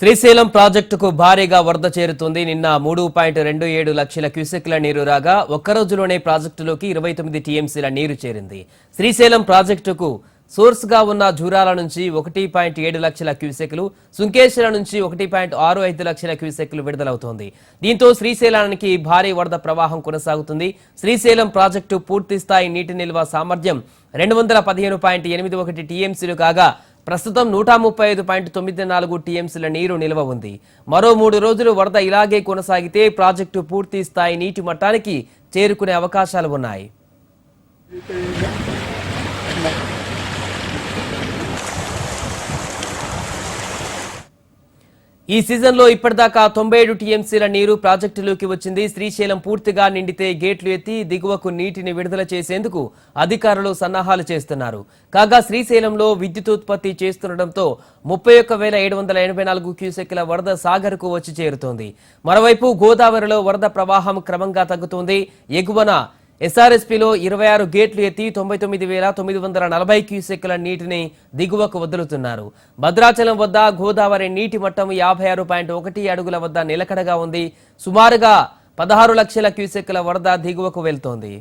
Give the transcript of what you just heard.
శ్రీశైలం ప్రాజెక్టుకు భారీగా వరద చేరుతుంది. నిన్న 3.27 లక్షల క్యూసెక్ల నీరు రాగా ఒక్కరోజులోనే ప్రాజెక్టులోకి 29 టీఎంసీల నీరు చేరింది. శ్రీశైలం ప్రాజెక్టుకు సోర్స్ గా ఉన్న జూరాల నుంచి 1.7 లక్షల క్యూసెక్లు, సుంకేశ్వర నుంచి 1.65 లక్షల క్యూసెక్లు విడుదలవుతోంది. దీంతో శ్రీశైలానికి భారీ వరద ప్రవాహం కొనసాగుతుంది. శ్రీశైలం ప్రాజెక్టు పూర్తి స్థాయి నీటి నిల్వ సామర్థ్యం 215.81 టీఎంసీలు కాగా ప్రస్తుతం 135.94 టీఎంసీల నీరు నిల్వ ఉంది. మరో 3 రోజులు వరద ఇలాగే కొనసాగితే ప్రాజెక్టు పూర్తి స్థాయి నీటి మట్టానికి చేరుకునే అవకాశాలు ఉన్నాయి. ఈ సీజన్లో ఇప్పటిదాకా 97 టీఎంసీల నీరు ప్రాజెక్టులోకి వచ్చింది. శ్రీశైలం పూర్తిగా నిండితే గేట్లు ఎత్తి దిగువకు నీటిని విడుదల చేసేందుకు అధికారులు సన్నాహాలు చేస్తున్నారు. కాగా శ్రీశైలంలో విద్యుత్ చేస్తుండటంతో 31,784 క్యూసెక్ల వరద సాగర్కు వచ్చి చేరుతోంది. మరోవైపు గోదావరిలో వరద ప్రవాహం క్రమంగా తగ్గుతోంది. ఎగువన ఎస్ఆర్ఎస్పీలో 26 గేట్లు ఎత్తి 99,940 క్యూసెక్ల నీటిని దిగువకు వదులుతున్నారు. భద్రాచలం వద్ద గోదావరి నీటి మట్టం 56.1 అడుగుల వద్ద నిలకడగా ఉంది. సుమారుగా 16 లక్షల క్యూసెక్ల వరద దిగువకు వెళ్తోంది.